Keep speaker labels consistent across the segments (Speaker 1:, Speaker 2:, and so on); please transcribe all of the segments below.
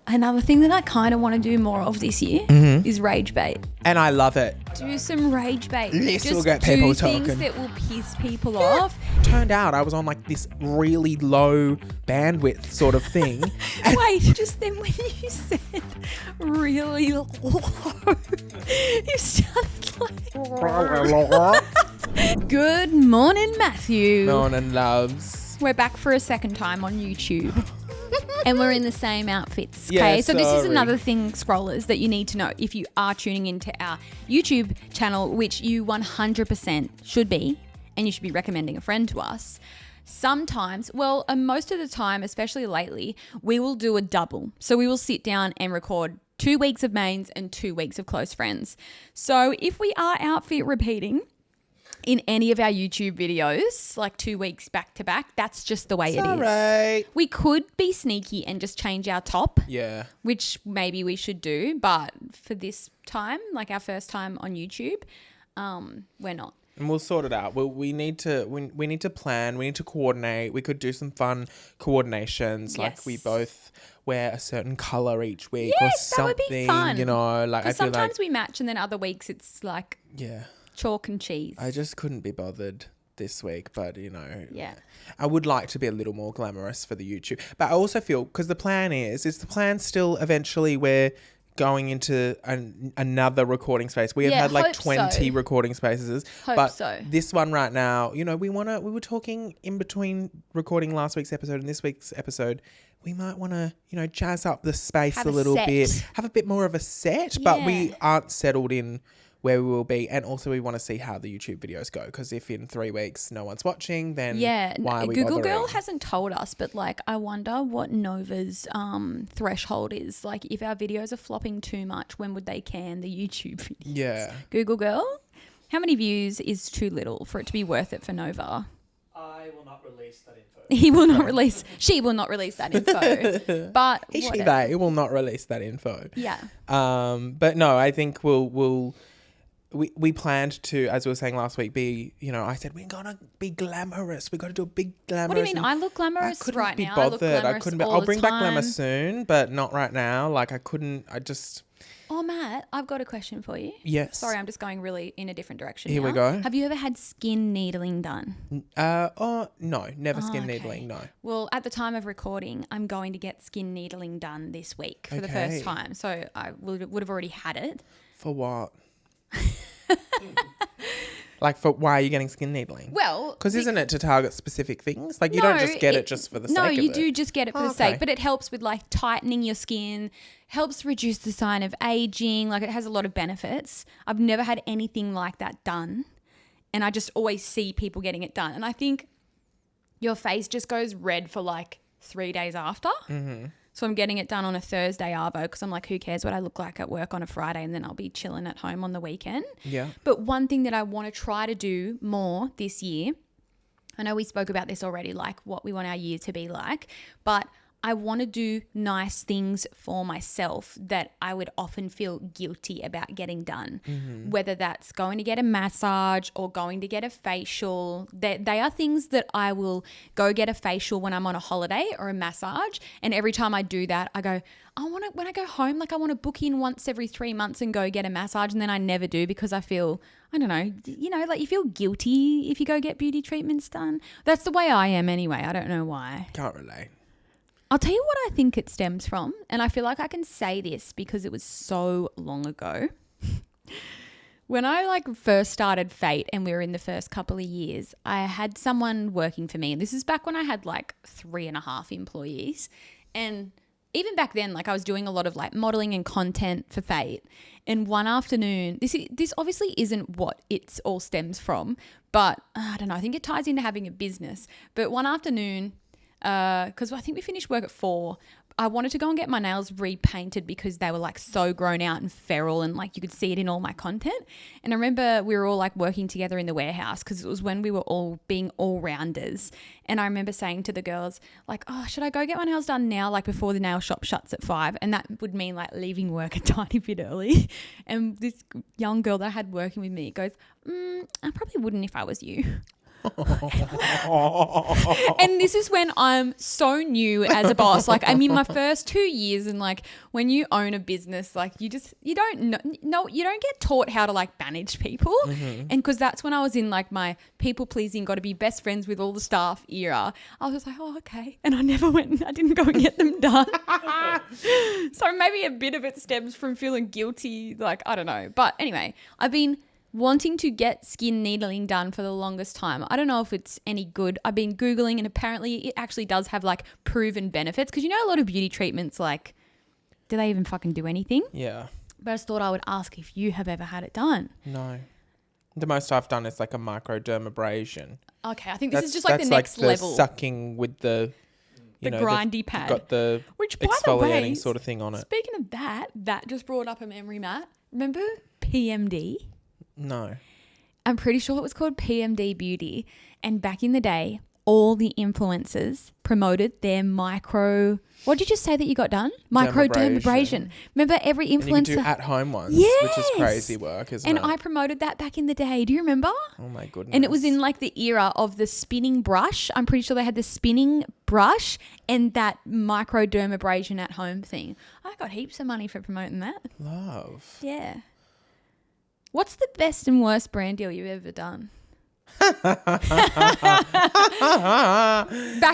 Speaker 1: another thing that I kind of want to do more of this year is rage bait.
Speaker 2: And I love it.
Speaker 1: Do some rage bait.
Speaker 2: This
Speaker 1: Just
Speaker 2: will get people
Speaker 1: do
Speaker 2: talking.
Speaker 1: things that will piss people off.
Speaker 2: Turned out I was on like this really low bandwidth sort of thing.
Speaker 1: Wait, just then when you said really low, you sounded like... Good morning, Matthew.
Speaker 2: Morning, loves.
Speaker 1: We're back for a second time on YouTube. And we're in the same outfits.
Speaker 2: Yeah,
Speaker 1: Okay, so this is
Speaker 2: sorry.
Speaker 1: another thing, scrollers, that you need to know if you are tuning into our YouTube channel, which you 100% should be, and you should be recommending a friend to us. Sometimes, well, most of the time, especially lately, we will do a double. So we will sit down and record 2 weeks of mains and 2 weeks of close friends. So if we are outfit repeating in any of our YouTube videos, like 2 weeks back to back, that's just the way it is.
Speaker 2: Right.
Speaker 1: We could be sneaky and just change our top,
Speaker 2: Yeah.
Speaker 1: which maybe we should do. But for this time, like our first time on YouTube, we're not.
Speaker 2: And we'll sort it out. We need to plan. We need to coordinate. We could do some fun coordinations, like
Speaker 1: Yes.
Speaker 2: we both wear a certain color each week
Speaker 1: Yes,
Speaker 2: or
Speaker 1: that
Speaker 2: something.
Speaker 1: would be fun.
Speaker 2: You know, like I
Speaker 1: Because
Speaker 2: feel like
Speaker 1: sometimes we match and then other weeks it's like
Speaker 2: yeah.
Speaker 1: chalk and cheese.
Speaker 2: I just couldn't be bothered this week, but you know,
Speaker 1: Yeah.
Speaker 2: I would like to be a little more glamorous for the YouTube. But I also feel, because the plan is the plan still eventually we're going into another recording space. We have
Speaker 1: Yeah,
Speaker 2: had like
Speaker 1: hope
Speaker 2: 20
Speaker 1: so.
Speaker 2: recording spaces.
Speaker 1: Hope
Speaker 2: but
Speaker 1: so.
Speaker 2: this one right now, you know, we were talking in between recording last week's episode and this week's episode, we might want to, you know, jazz up the space
Speaker 1: Have
Speaker 2: a
Speaker 1: a
Speaker 2: little
Speaker 1: set.
Speaker 2: bit, have a bit more of a set, but we
Speaker 1: Yeah.
Speaker 2: aren't settled in where we will be. And also we want to see how the YouTube videos go, because if in 3 weeks no one's watching, then why are we
Speaker 1: Google
Speaker 2: bothering?
Speaker 1: Girl hasn't told us, but like I wonder what Nova's threshold is. Like if our videos are flopping too much, when would they can the YouTube videos?
Speaker 2: Yeah.
Speaker 1: Google Girl, how many views is too little for it to be worth it for Nova?
Speaker 3: I will not release that info.
Speaker 1: She will not release that info. But
Speaker 2: He, she,
Speaker 1: whatever.
Speaker 2: they will not release that info.
Speaker 1: Yeah.
Speaker 2: But no, I think we planned to, as we were saying last week, be, you know, I said we're gonna be glamorous. We got to do a big glamorous.
Speaker 1: What do you mean? I look glamorous
Speaker 2: I couldn't
Speaker 1: right
Speaker 2: be
Speaker 1: now.
Speaker 2: bothered.
Speaker 1: I look glamorous
Speaker 2: couldn't be.
Speaker 1: all
Speaker 2: I'll
Speaker 1: the
Speaker 2: bring back glamour
Speaker 1: time.
Speaker 2: soon, but not right now. Like I couldn't. I just.
Speaker 1: Oh, Matt, I've got a question for you.
Speaker 2: Yes.
Speaker 1: Sorry, I'm just going really in a different direction.
Speaker 2: Here we
Speaker 1: now.
Speaker 2: go.
Speaker 1: Have you ever had skin needling done?
Speaker 2: Oh no, never skin
Speaker 1: okay.
Speaker 2: needling. No.
Speaker 1: Well, at the time of recording, I'm going to get skin needling done this week for the
Speaker 2: Okay.
Speaker 1: first time. So I would have already had it.
Speaker 2: For what? Like, for why are you getting skin needling?
Speaker 1: Well,
Speaker 2: Because isn't it to target specific things? Like, you don't just get it just for the sake of it.
Speaker 1: No, you do just get it for the
Speaker 2: okay.
Speaker 1: sake, but it helps with like tightening your skin, helps reduce the sign of aging. Like it has a lot of benefits. I've never had anything like that done, and I just always see people getting it done. And I think your face just goes red for like 3 days after. Mm-hmm. So I'm getting it done on a Thursday arvo because I'm like, who cares what I look like at work on a Friday, and then I'll be chilling at home on the weekend.
Speaker 2: Yeah.
Speaker 1: But one thing that I want to try to do more this year, I know we spoke about this already, like what we want our year to be like, but I want to do nice things for myself that I would often feel guilty about getting done, whether that's going to get a massage or going to get a facial. They are things that I will go get a facial when I'm on a holiday or a massage. And every time I do that, I go, when I go home, like I want to book in once every 3 months and go get a massage. And then I never do because I feel, I don't know, you know, like you feel guilty if you go get beauty treatments done. That's the way I am anyway. I don't know why.
Speaker 2: Can't relate.
Speaker 1: I'll tell you what I think it stems from, and I feel like I can say this because it was so long ago. When I like first started Fate and we were in the first couple of years, I had someone working for me, and this is back when I had like 3.5 employees. And even back then, like I was doing a lot of like modeling and content for Fate. And one afternoon, this obviously isn't what it all stems from, but I don't know, I think it ties into having a business. But one afternoon, because I think we finished work at 4, I wanted to go and get my nails repainted because they were like so grown out and feral, and like you could see it in all my content. And I remember we were all like working together in the warehouse because it was when we were all being all-rounders. And I remember saying to the girls like, oh, should I go get my nails done now, like before the nail shop shuts at 5? And that would mean like leaving work a tiny bit early. And this young girl that I had working with me goes, I probably wouldn't if I was you. And this is when I'm so new as a boss. Like, I'm in my first 2 years, and like when you own a business, like you don't know, you don't get taught how to like manage people. And because that's when I was in like my people pleasing, got to be best friends with all the staff era. I was just like, oh, okay. And I didn't go and get them done. So maybe a bit of it stems from feeling guilty. Like, I don't know. But anyway, I've been wanting to get skin needling done for the longest time. I don't know if it's any good. I've been Googling, and apparently it actually does have like proven benefits, because you know a lot of beauty treatments, like, do they even fucking do anything?
Speaker 2: Yeah.
Speaker 1: But I just thought I would ask if you have ever had it done.
Speaker 2: No. The most I've done is like a microdermabrasion.
Speaker 1: Okay, I think this is just like the next level.
Speaker 2: The sucking with the
Speaker 1: grindy pad.
Speaker 2: Got the
Speaker 1: which, by
Speaker 2: exfoliating
Speaker 1: the way,
Speaker 2: sort of thing on it.
Speaker 1: Speaking of that just brought up a memory, Matt. Remember PMD?
Speaker 2: No.
Speaker 1: I'm pretty sure it was called PMD Beauty. And back in the day, all the influencers promoted their what did you just say that you got done? Microdermabrasion. Remember every influencer?
Speaker 2: And you can do at-home ones,
Speaker 1: yes,
Speaker 2: which is crazy work, isn't it?
Speaker 1: And I promoted that back in the day. Do you remember?
Speaker 2: Oh my goodness.
Speaker 1: And it was in like the era of the spinning brush. I'm pretty sure they had the spinning brush and that microdermabrasion at home thing. I got heaps of money for promoting that.
Speaker 2: Love.
Speaker 1: Yeah. What's the best and worst brand deal you've ever done? Back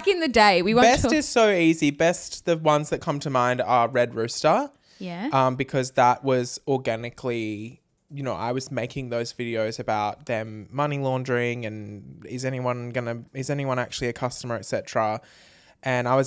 Speaker 1: in the day, we won't
Speaker 2: Best is so easy. Best, the ones that come to mind are Red Rooster.
Speaker 1: Yeah.
Speaker 2: Because that was organically, I was making those videos about them money laundering and is anyone actually a customer, etc. And I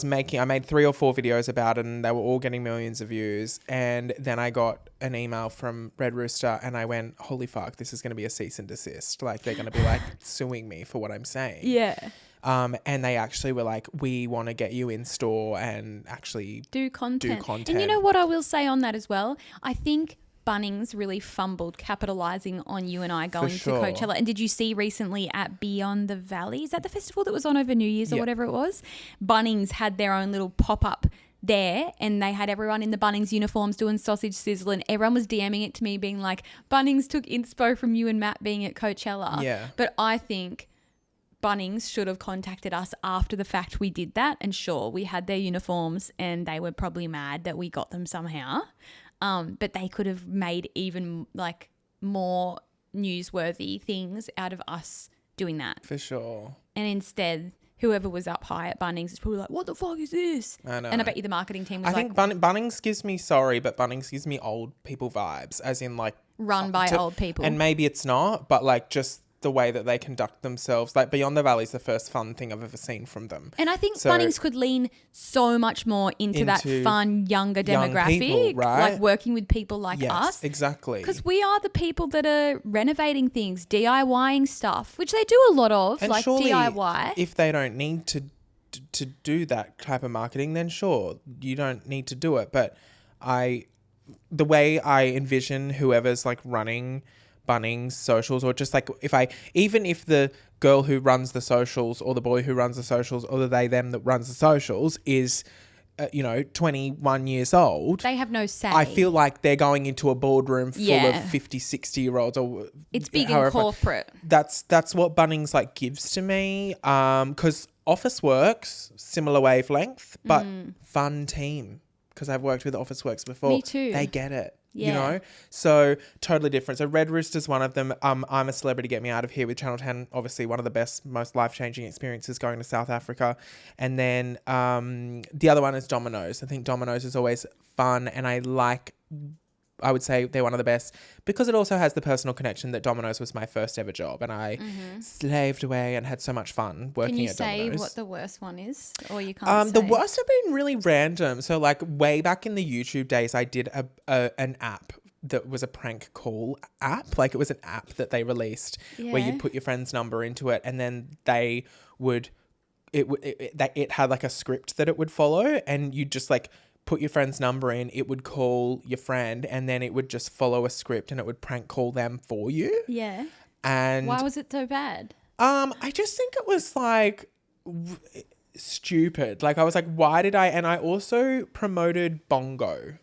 Speaker 2: made 3 or 4 videos about it, and they were all getting millions of views. And then I got an email from Red Rooster, and I went, holy fuck, this is going to be a cease and desist. Like, they're going to be like suing me for what I'm saying.
Speaker 1: Yeah.
Speaker 2: And they actually were like, we want to get you in store and actually
Speaker 1: do content.
Speaker 2: And
Speaker 1: you know what I will say on that as well? I think Bunnings really fumbled capitalising on you and I going to Coachella. And did you see recently at Beyond the Valley? Is that the festival that was on over New Year's or whatever it was? Bunnings had their own little pop-up there, and they had everyone in the Bunnings uniforms doing sausage sizzle, and everyone was DMing it to me being like, Bunnings took inspo from you and Matt being at Coachella.
Speaker 2: Yeah.
Speaker 1: But I think Bunnings should have contacted us after the fact we did that, and sure, we had their uniforms and they were probably mad that we got them somehow. But they could have made even like more newsworthy things out of us doing that.
Speaker 2: For sure.
Speaker 1: And instead, whoever was up high at Bunnings is probably like, what the fuck is this?
Speaker 2: I know.
Speaker 1: And I bet you the marketing team was
Speaker 2: think Bunnings gives me, but Bunnings gives me old people vibes, as in like
Speaker 1: run by old people.
Speaker 2: And maybe it's not, but like just the way that they conduct themselves. Like Beyond the Valley is the first fun thing I've ever seen from them.
Speaker 1: And I think Bunnings could lean so much more into that fun, younger demographic.
Speaker 2: People, right?
Speaker 1: Like working with people like
Speaker 2: yes,
Speaker 1: us.
Speaker 2: Exactly.
Speaker 1: Because we are the people that are renovating things, DIYing stuff, which they do a lot of,
Speaker 2: and
Speaker 1: like
Speaker 2: surely,
Speaker 1: DIY.
Speaker 2: If they don't need to do that type of marketing, then sure, you don't need to do it. But the way I envision whoever's like running Bunnings socials, or just like even if the girl who runs the socials or the boy who runs the socials or the they them that runs the socials is 21 years old,
Speaker 1: they have no say.
Speaker 2: I feel like they're going into a boardroom full of 50, 60-year-olds, or
Speaker 1: it's big and corporate.
Speaker 2: That's what Bunnings like gives to me, because Officeworks, similar wavelength, but fun team, because I've worked with Officeworks before.
Speaker 1: Me too.
Speaker 2: They get it. Yeah. So totally different. So Red Rooster's one of them. I'm a Celebrity, Get Me Out of Here with Channel 10. Obviously one of the best, most life-changing experiences going to South Africa. And then the other one is Domino's. I think Domino's is always fun, and I would say they're one of the best because it also has the personal connection that Domino's was my first ever job, and I slaved away and had so much fun working at Domino's.
Speaker 1: Can you say what the worst one is, or you can't say?
Speaker 2: The worst have been really random. So like way back in the YouTube days, I did an app that was a prank call app. Like it was an app that they released where you'd put your friend's number into it, and then they would it had like a script that it would follow, and you'd just like put your friend's number in, it would call your friend, and then it would just follow a script and it would prank call them for you.
Speaker 1: Yeah.
Speaker 2: And
Speaker 1: why was it so bad?
Speaker 2: I just think it was like stupid. Like I was like, why did I? And I also promoted Bongo.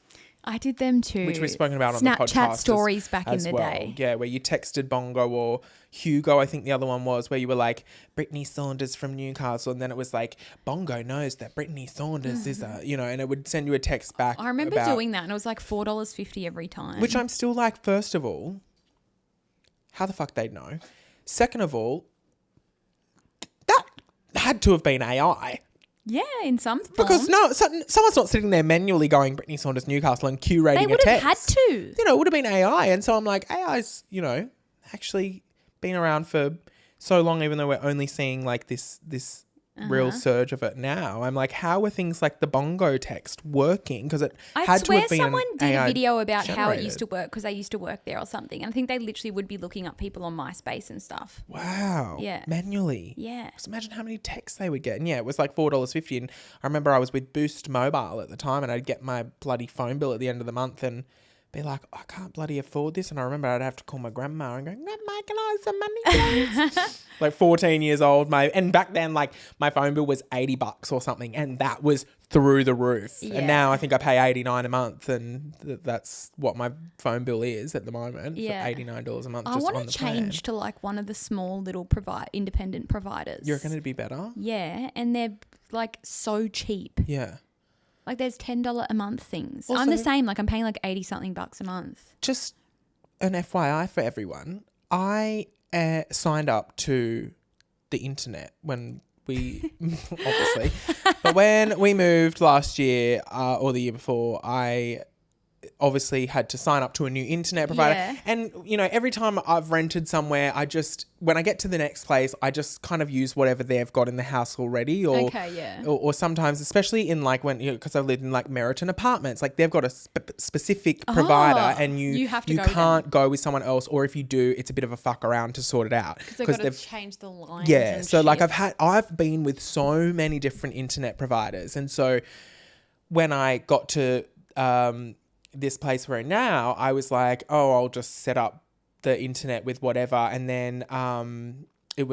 Speaker 1: I did them too.
Speaker 2: Which we've spoken about on the podcast.
Speaker 1: Snapchat stories back in
Speaker 2: as
Speaker 1: the
Speaker 2: well.
Speaker 1: day.
Speaker 2: Yeah, where you texted Bongo or Hugo, I think the other one was, where you were like, Brittany Saunders from Newcastle. And then it was like, Bongo knows that Brittany Saunders is a, you know, and it would send you a text back.
Speaker 1: I remember doing that and it was like $4.50 every time.
Speaker 2: Which I'm still like, first of all, how the fuck they'd know? Second of all, that had to have been AI.
Speaker 1: Yeah, in some form.
Speaker 2: Because someone's not sitting there manually going Brittany Saunders Newcastle and curating
Speaker 1: They
Speaker 2: a
Speaker 1: would
Speaker 2: text.
Speaker 1: have had to.
Speaker 2: You know, it would have been AI. And so I'm like, AI's, you know, actually been around for so long, even though we're only seeing like this real surge of it now. I'm like, how are things like the Bongo text working? Because it had to have been
Speaker 1: someone did
Speaker 2: AI
Speaker 1: a video about how it
Speaker 2: generated.
Speaker 1: used to work because I used to work there or something. And I think they literally would be looking up people on MySpace and stuff.
Speaker 2: Wow.
Speaker 1: Yeah.
Speaker 2: Manually.
Speaker 1: Yeah.
Speaker 2: Just imagine how many texts they would get. And yeah, it was like $4.50. And I remember I was with Boost Mobile at the time and I'd get my bloody phone bill at the end of the month and be like, I can't bloody afford this. And I remember I'd have to call my grandma and go, Grandma, can I have some money, please? Like 14 years old. And back then, like my phone bill was $80 or something. And that was through the roof.
Speaker 1: Yeah.
Speaker 2: And now I think I pay $89 a month. And that's what my phone bill is at the moment.
Speaker 1: Yeah.
Speaker 2: For $89 a month.
Speaker 1: I
Speaker 2: just
Speaker 1: want
Speaker 2: on
Speaker 1: to
Speaker 2: the
Speaker 1: change
Speaker 2: plan.
Speaker 1: to like one of the small little independent providers.
Speaker 2: You reckon it'd be better?
Speaker 1: Yeah. And they're like so cheap.
Speaker 2: Yeah.
Speaker 1: Like there's $10 a month things.
Speaker 2: Also,
Speaker 1: I'm the same. Like I'm paying like 80 something bucks a month.
Speaker 2: Just an FYI for everyone, I signed up to the internet when we, obviously, but when we moved last year or the year before, I obviously had to sign up to a new internet provider.
Speaker 1: Yeah.
Speaker 2: And, you know, every time I've rented somewhere, when I get to the next place, I just kind of use whatever they've got in the house already. Or,
Speaker 1: Okay, yeah.
Speaker 2: Or sometimes, especially in like when, because I've lived in like Meriton apartments, like they've got a specific provider and you
Speaker 1: have to go with
Speaker 2: can't go with someone else. Or if you do, it's a bit of a fuck around to sort it out.
Speaker 1: Because they've got to change the lines.
Speaker 2: Yeah.
Speaker 1: And
Speaker 2: So like
Speaker 1: shit.
Speaker 2: I've been with so many different internet providers. And so when I got to, this place we're in now, I was like, oh, I'll just set up the internet with whatever. And then it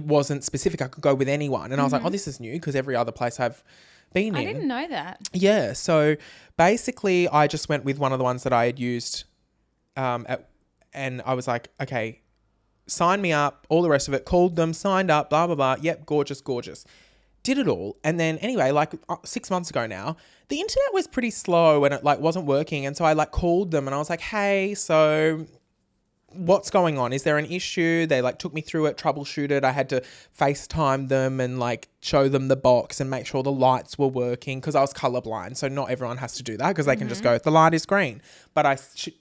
Speaker 2: wasn't specific. I could go with anyone. And I was like, oh, this is new because every other place I've been in.
Speaker 1: I didn't know that.
Speaker 2: Yeah. So basically I just went with one of the ones that I had used and I was like, okay, sign me up, all the rest of it, called them, signed up, blah, blah, blah. Yep, gorgeous. Did it all. And then anyway, like 6 months ago now, the internet was pretty slow and it like wasn't working. And so I like called them and I was like, hey, so what's going on? Is there an issue? They like took me through it, troubleshooted. I had to FaceTime them and like show them the box and make sure the lights were working because I was colorblind. So not everyone has to do that because they can just go, the light is green. But she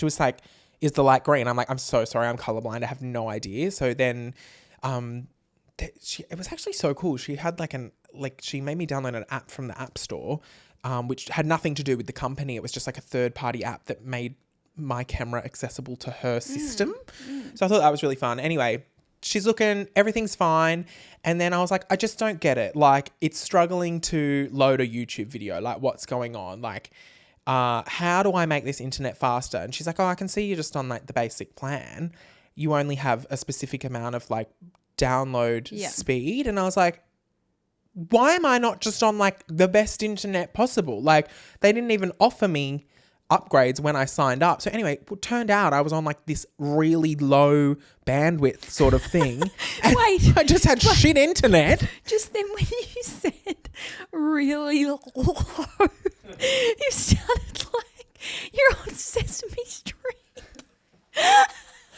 Speaker 2: was like, is the light green? I'm like, I'm so sorry. I'm colorblind. I have no idea. So then, it was actually so cool. She had she made me download an app from the App Store, which had nothing to do with the company. It was just like a third-party app that made my camera accessible to her system. So I thought that was really fun. Anyway, she's looking, everything's fine. And then I was like, I just don't get it. Like, it's struggling to load a YouTube video. Like, what's going on? Like, how do I make this internet faster? And she's like, oh, I can see you're just on like the basic plan. You only have a specific amount of like download speed. And I was like, why am I not just on like the best internet possible? Like they didn't even offer me upgrades when I signed up. So anyway, it turned out I was on like this really low bandwidth sort of thing.
Speaker 1: Wait.
Speaker 2: I just had shit internet.
Speaker 1: Just then when you said really low, you sounded like you're on Sesame Street.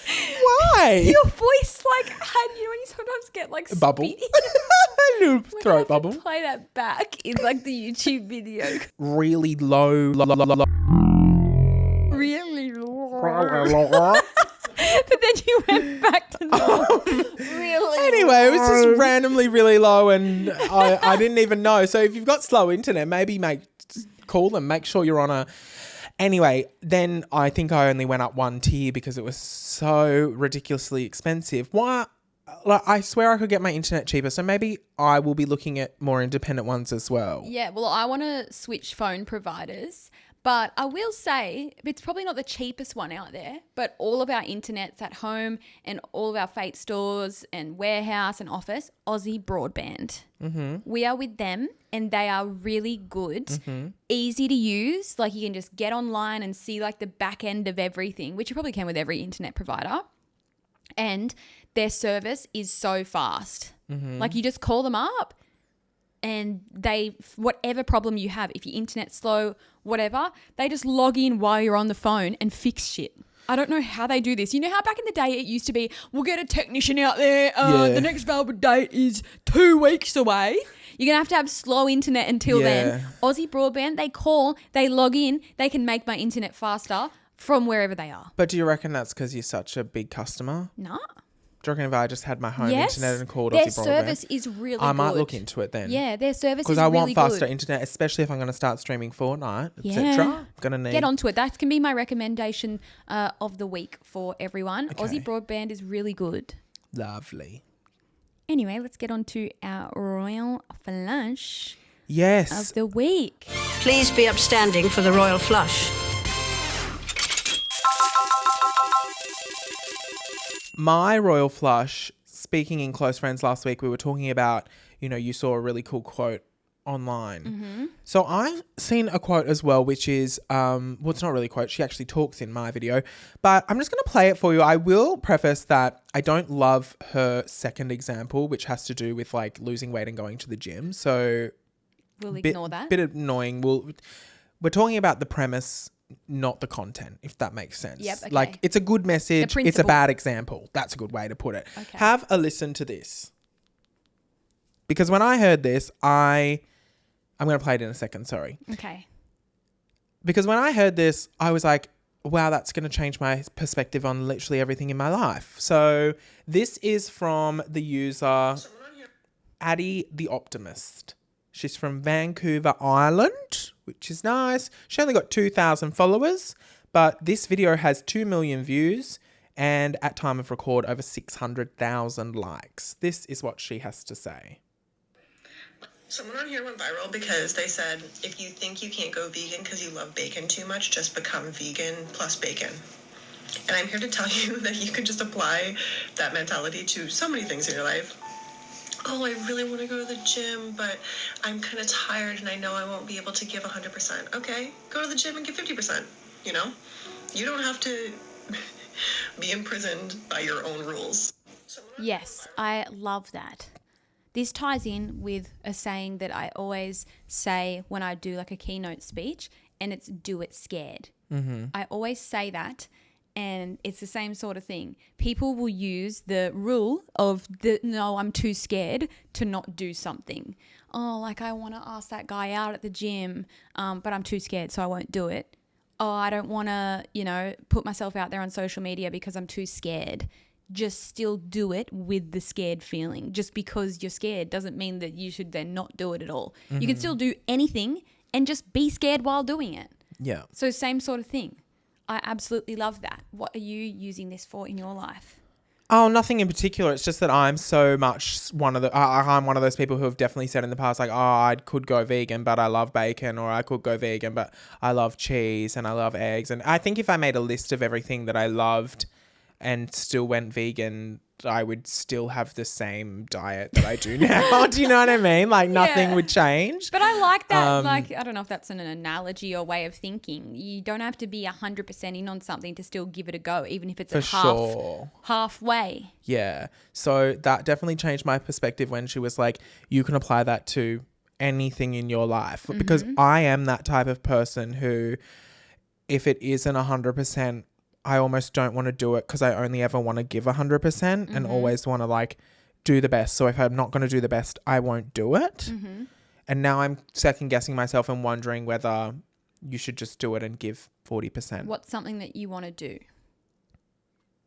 Speaker 2: Why?
Speaker 1: Your voice like had, you know when you sometimes get like
Speaker 2: Bubble.
Speaker 1: spitty?
Speaker 2: Throat bubble.
Speaker 1: Play that back in like the YouTube video.
Speaker 2: Really low.
Speaker 1: Really low. But then you went back to normal. Really
Speaker 2: Anyway, it was
Speaker 1: low.
Speaker 2: just randomly really low and I didn't even know. So if you've got slow internet, maybe call them. Make sure you're on a... Anyway, then I think I only went up one tier because it was so ridiculously expensive. Why? Like, I swear I could get my internet cheaper. So maybe I will be looking at more independent ones as well.
Speaker 1: Yeah, well, I want to switch phone providers, But I will say it's probably not the cheapest one out there, but all of our internets at home and all of our Fate stores and warehouse and office, Aussie Broadband. We are with them and they are really good, easy to use. Like you can just get online and see like the back end of everything, which you probably can with every internet provider. And their service is so fast. Like you just call them up and they, whatever problem you have, if your internet's slow, whatever, they just log in while you're on the phone and fix shit. I don't know how they do this. You know how back in the day it used to be, we'll get a technician out there. The next available date is 2 weeks away. You're going to have slow internet until then. Aussie Broadband, they call, they log in, they can make my internet faster from wherever they are.
Speaker 2: But do you reckon that's because you're such a big customer?
Speaker 1: No.
Speaker 2: Do you reckon if I just had my home internet and called
Speaker 1: their
Speaker 2: Aussie Broadband?
Speaker 1: Their service is really good.
Speaker 2: I might look into it then.
Speaker 1: Yeah, their service is really good.
Speaker 2: Because I want faster internet, especially if I'm going to start streaming Fortnite, etc. Gonna need.
Speaker 1: Get onto it. That can be my recommendation of the week for everyone.
Speaker 2: Okay.
Speaker 1: Aussie Broadband is really good.
Speaker 2: Lovely.
Speaker 1: Anyway, let's get on to our Royal Flush
Speaker 2: Yes.
Speaker 1: of the week.
Speaker 4: Please be upstanding for the Royal Flush.
Speaker 2: My Royal Flush, speaking in Close Friends last week, we were talking about, you know, you saw a really cool quote online. So I've seen a quote as well, which is, well, it's not really a quote. She actually talks in my video, but I'm just going to play it for you. I will preface that I don't love her second example, which has to do with like losing weight and going to the gym. So
Speaker 1: We'll ignore that.
Speaker 2: Bit annoying. We're talking about the premise, not the content, if that makes sense.
Speaker 1: Yep, okay.
Speaker 2: Like, it's a good message. It's a bad example. That's a good way to put it.
Speaker 1: Okay.
Speaker 2: Have a listen to this. Because when I heard this, I'm going to play it in a second, sorry.
Speaker 1: Okay.
Speaker 2: Because when I heard this, I was like, wow, that's going to change my perspective on literally everything in my life. So this is from the user Addie the Optimist. She's from Vancouver Island, which is nice. She only got 2,000 followers, but this video has 2 million views and at time of record over 600,000 likes. This is what she has to say.
Speaker 5: Someone on here went viral because they said, if you think you can't go vegan because you love bacon too much, just become vegan plus bacon. And I'm here to tell you that you can just apply that mentality to so many things in your life. Oh, I really want to go to the gym, but I'm kind of tired and I know I won't be able to give 100%. Okay, go to the gym and give 50%, you know? You don't have to be imprisoned by your own rules.
Speaker 1: Yes, I love that. This ties in with a saying that I always say when I do like a keynote speech, and it's do it scared. I always say that. And it's the same sort of thing. People will use the rule of no, I'm too scared to not do something. Oh, like I want to ask that guy out at the gym, but I'm too scared, so I won't do it. Oh, I don't want to, put myself out there on social media because I'm too scared. Just still do it with the scared feeling. Just because you're scared doesn't mean that you should then not do it at all. You can still do anything and just be scared while doing it.
Speaker 2: Yeah.
Speaker 1: So same sort of thing. I absolutely love that. What are you using this for in your life?
Speaker 2: Oh, nothing in particular. It's just that I'm so much I'm one of those people who have definitely said in the past, like, oh, I could go vegan, but I love bacon, or I could go vegan, but I love cheese and I love eggs. And I think if I made a list of everything that I loved and still went vegan, I would still have the same diet that I do now. Do you know what I mean? Like nothing would change.
Speaker 1: But I like that. I don't know if that's an analogy or way of thinking. You don't have to be 100% in on something to still give it a go, even if it's halfway.
Speaker 2: Yeah. So that definitely changed my perspective when she was like, you can apply that to anything in your life. Because I am that type of person who, if it isn't 100%, I almost don't want to do it because I only ever want to give 100% and always want to like do the best. So if I'm not going to do the best, I won't do it. And now I'm second guessing myself and wondering whether you should just do it and give 40%.
Speaker 1: What's something that you want to do?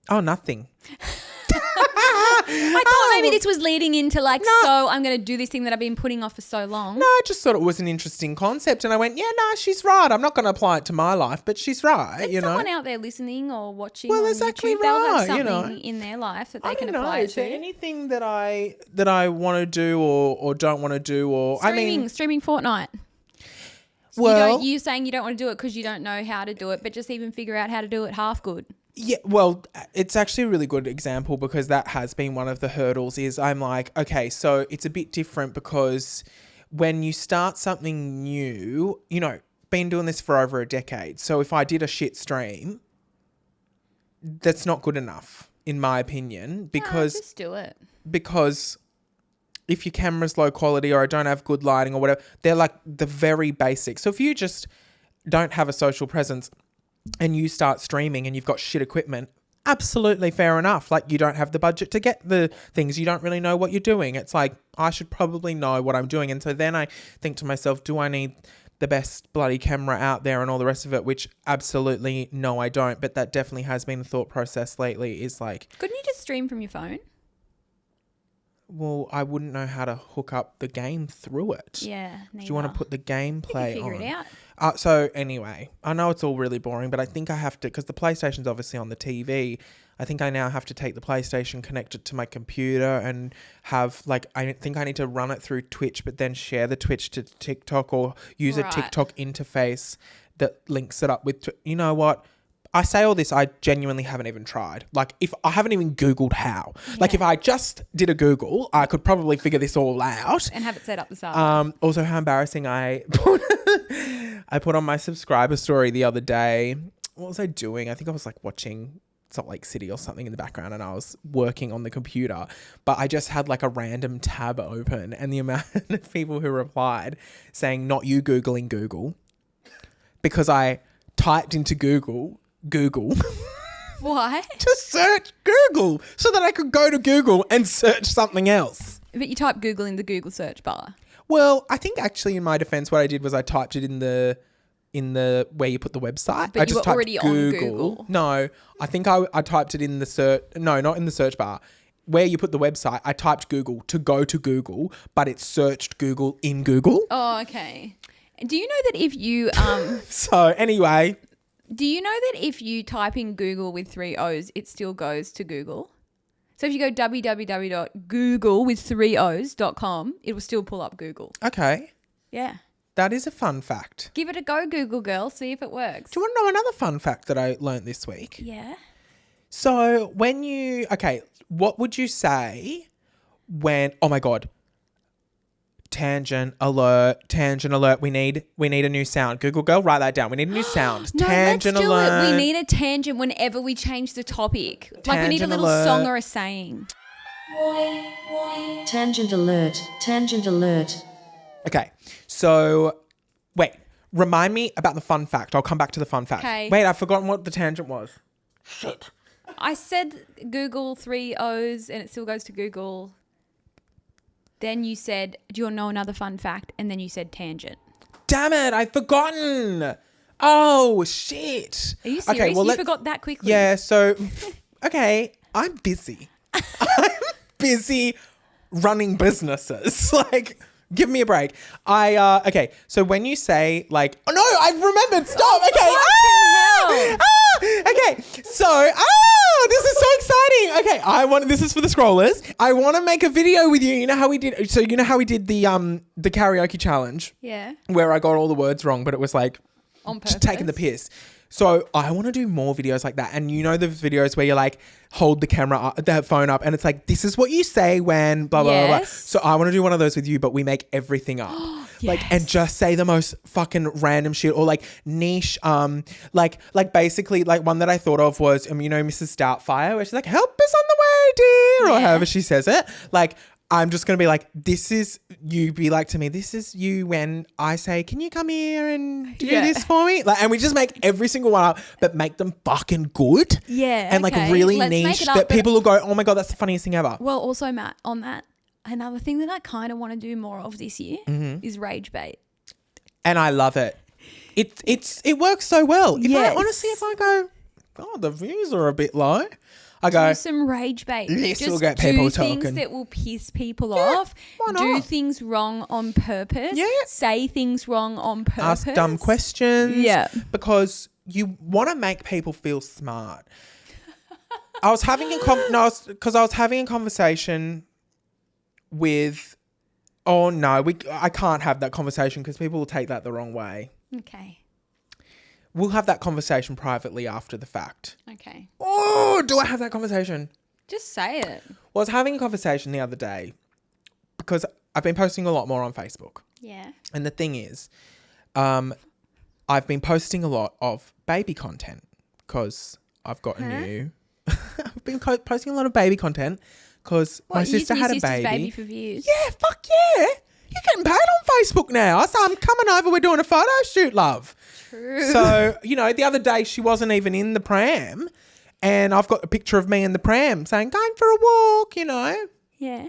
Speaker 2: Oh, nothing.
Speaker 1: I thought maybe this was leading into so I'm going to do this thing that I've been putting off for so long.
Speaker 2: No, I just thought it was an interesting concept. And I went, yeah, no, she's right. I'm not going to apply it to my life, but she's right.
Speaker 1: There's someone out there listening or watching on
Speaker 2: exactly
Speaker 1: YouTube, they'll have
Speaker 2: right,
Speaker 1: something in their life that they can apply it
Speaker 2: Is there
Speaker 1: to.
Speaker 2: anything that I want to do or don't want to do? Or
Speaker 1: Streaming Fortnite.
Speaker 2: Well,
Speaker 1: you saying you don't want to do it because you don't know how to do it, but just even figure out how to do it half good.
Speaker 2: yeah, well, it's actually a really good example because that has been one of the hurdles is I'm like, okay, so it's a bit different because when you start something new, you know, been doing this for over a decade. So if I did a shit stream, that's not good enough in my opinion because
Speaker 1: just do it.
Speaker 2: Because if your camera's low quality or I don't have good lighting or whatever, they're like the very basics. So if you just don't have a social presence and you start streaming and you've got shit equipment, absolutely fair enough. Like you don't have the budget to get the things. You don't really know what you're doing. It's like, I should probably know what I'm doing. And so then I think to myself, do I need the best bloody camera out there and all the rest of it? Which absolutely no, I don't. But that definitely has been a thought process lately is like,
Speaker 1: Couldn't you just stream from your phone?
Speaker 2: well, I wouldn't know how to hook up the game through it.
Speaker 1: Yeah.
Speaker 2: Do you want to put the gameplay
Speaker 1: figure
Speaker 2: on?
Speaker 1: it out.
Speaker 2: So anyway, I know it's all really boring, but I think I have to, because the PlayStation's obviously on the TV, I think I now have to take the PlayStation, connect it to my computer and have like, I think I need to run it through Twitch, but then share the Twitch to TikTok or use a TikTok interface that links it up with, you know what? I say all this, I genuinely haven't even tried. Like, if I haven't even Googled how. Yeah. Like, if I just did a Google, I could probably figure this all out.
Speaker 1: And have it set up the start.
Speaker 2: Also, how embarrassing I put on my subscriber story the other day. What was I doing? I think I was, like, watching Salt Lake City or something in the background and I was working on the computer. But I just had, like, a random tab open and the amount of people who replied saying, not you Googling Google. Because I typed into Google...
Speaker 1: Why?
Speaker 2: to search Google so that I could go to Google and search something else.
Speaker 1: But you type Google in the Google search bar.
Speaker 2: Well, I think actually in my defense what I did was I typed it in the where you put the website.
Speaker 1: But
Speaker 2: I
Speaker 1: you were already on Google.
Speaker 2: No, I think I typed it in the search. No, not in the search bar. Where you put the website, I typed Google to go to Google, but it searched Google in Google.
Speaker 1: Oh, okay. Do you know that if you
Speaker 2: So anyway...
Speaker 1: Do you know that if you type in Google with 3 O's, it still goes to Google? So if you go www.google with 3 O's.com, it will still pull up Google.
Speaker 2: Okay.
Speaker 1: Yeah.
Speaker 2: That is a fun fact.
Speaker 1: Give it a go, Google girl. See if it works.
Speaker 2: Do you want to know another fun fact that I learnt this week?
Speaker 1: Yeah.
Speaker 2: So when you... Okay, what would you say when... Oh, my God. Tangent alert. We need a new sound. Google girl, write that down. We need a new sound.
Speaker 1: No,
Speaker 2: tangent
Speaker 1: let's do
Speaker 2: alert.
Speaker 1: it. We need a tangent whenever we change the topic. Like we need a
Speaker 2: Tangent
Speaker 1: little
Speaker 2: alert.
Speaker 1: song or a saying.
Speaker 4: Tangent alert. Tangent alert.
Speaker 2: Okay, so wait. Remind me about the fun fact. I'll come back to the fun fact.
Speaker 1: Okay.
Speaker 2: Wait, I've forgotten what the tangent was. Shit.
Speaker 1: I said Google 3 O's and it still goes to Google. Then you said, do you want to know another fun fact? And then you said tangent.
Speaker 2: Damn it, I've forgotten. Oh, shit.
Speaker 1: Are you serious?
Speaker 2: Okay, well,
Speaker 1: you forgot that quickly?
Speaker 2: Yeah, so, okay, I'm busy. I'm busy running businesses. Like, give me a break. Okay, so when you say, like, oh, no, I've remembered. Stop. Okay. Okay, so, this is so exciting. Okay, this is for the scrollers. I want to make a video with you. You know how we did the karaoke challenge?
Speaker 1: Yeah.
Speaker 2: Where I got all the words wrong, but it was like
Speaker 1: On purpose.
Speaker 2: just taking the piss. So I want to do more videos like that. And you know the videos where you like hold the camera up, the phone up, and it's like, this is what you say when blah, blah, blah, blah. So I want to do one of those with you, but we make everything up. Like, and just say the most fucking random shit or like niche, like basically like one that I thought of was, you know, Mrs. Doubtfire, where she's like, help is on the way, dear, or however she says it. Like, I'm just going to be like, this is, you be like to me, this is you when I say, can you come here and do this for me? Like, and we just make every single one up, but make them fucking good.
Speaker 1: Yeah.
Speaker 2: And like really niche that people will go, oh my God, that's the funniest thing ever.
Speaker 1: Well, also, Matt, on that, another thing that I kind of want to do more of this year is rage bait.
Speaker 2: And I love it. It works so well. If I go, oh, the views are a bit low, I go,
Speaker 1: do some rage bait.
Speaker 2: This will
Speaker 1: Just
Speaker 2: get people
Speaker 1: do
Speaker 2: talking.
Speaker 1: things that will piss people off.
Speaker 2: why
Speaker 1: Do
Speaker 2: not?
Speaker 1: things wrong on purpose.
Speaker 2: Yeah.
Speaker 1: Say things wrong on purpose.
Speaker 2: Ask dumb questions.
Speaker 1: Yeah.
Speaker 2: Because you want to make people feel smart. I was having a conversation with, I can't have that conversation because people will take that the wrong way.
Speaker 1: Okay.
Speaker 2: We'll have that conversation privately after the fact.
Speaker 1: Okay.
Speaker 2: Oh, do I have that conversation?
Speaker 1: Just say it.
Speaker 2: Well, I was having a conversation the other day because I've been posting a lot more on Facebook.
Speaker 1: Yeah.
Speaker 2: And the thing is, I've been posting a lot of baby content because I've got a new... I've been posting a lot of baby content because my sister had a baby.
Speaker 1: For views?
Speaker 2: Yeah, fuck yeah. You're getting paid on Facebook now. I said, I'm coming over. We're doing a photo shoot, love.
Speaker 1: True.
Speaker 2: So, the other day she wasn't even in the pram and I've got a picture of me in the pram saying, going for a walk,
Speaker 1: Yeah.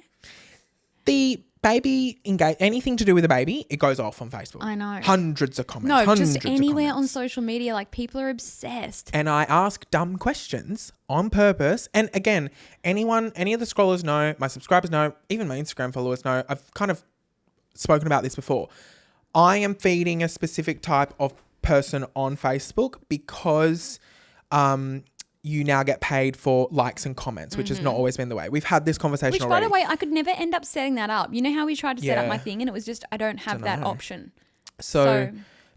Speaker 2: The baby anything to do with a baby, it goes off on Facebook.
Speaker 1: I know.
Speaker 2: Hundreds of comments.
Speaker 1: No,
Speaker 2: hundreds
Speaker 1: just
Speaker 2: of
Speaker 1: anywhere on
Speaker 2: comments.
Speaker 1: social media, like people are obsessed.
Speaker 2: And I ask dumb questions on purpose. And again, any of the scrollers know, my subscribers know, even my Instagram followers know, I've kind of spoken about this before. I am feeding a specific type of person on Facebook because you now get paid for likes and comments, which has not always been the way. We've had this conversation
Speaker 1: Which,
Speaker 2: already.
Speaker 1: by the way, I could never end up setting that up. You know how we tried to set up
Speaker 2: Yeah.
Speaker 1: my thing and it was just, I don't have that option.
Speaker 2: So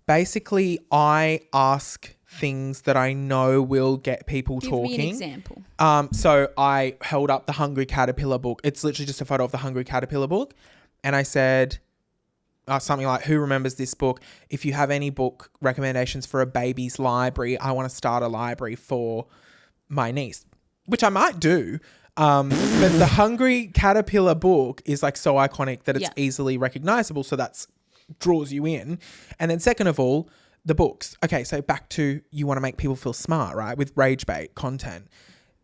Speaker 2: basically I ask things that I know will get people
Speaker 1: Give
Speaker 2: talking.
Speaker 1: me an example.
Speaker 2: So I held up the Hungry Caterpillar book. It's literally just a photo of the Hungry Caterpillar book. And I said something like, who remembers this book? If you have any book recommendations for a baby's library, I want to start a library for my niece, which I might do. But the Hungry Caterpillar book is like so iconic that it's easily recognizable. So that's draws you in. And then second of all, the books. Okay, so back to you want to make people feel smart, right? With rage bait content.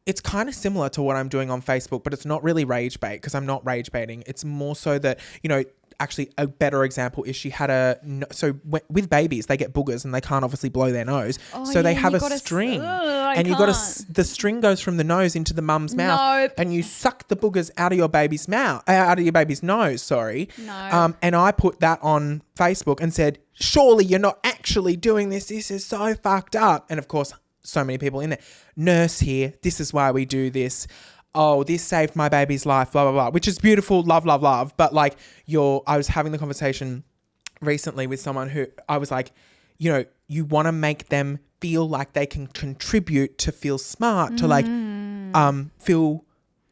Speaker 2: It's kind of similar to what I'm doing on Facebook, but it's not really rage bait because I'm not rage baiting. It's more so that, actually a better example is she had with babies, they get boogers and they can't obviously blow their nose. So they have a string the string goes from the nose into the mum's mouth and you suck the boogers out of your baby's nose, sorry.
Speaker 1: No.
Speaker 2: And I put that on Facebook and said, surely you're not actually doing this. This is so fucked up. And of course, so many people in there. Nurse here. This is why we do this. Oh, this saved my baby's life, blah, blah, blah, which is beautiful. Love, love, love. But I was having the conversation recently with someone who I was like, you want to make them feel like they can contribute to feel smart, to feel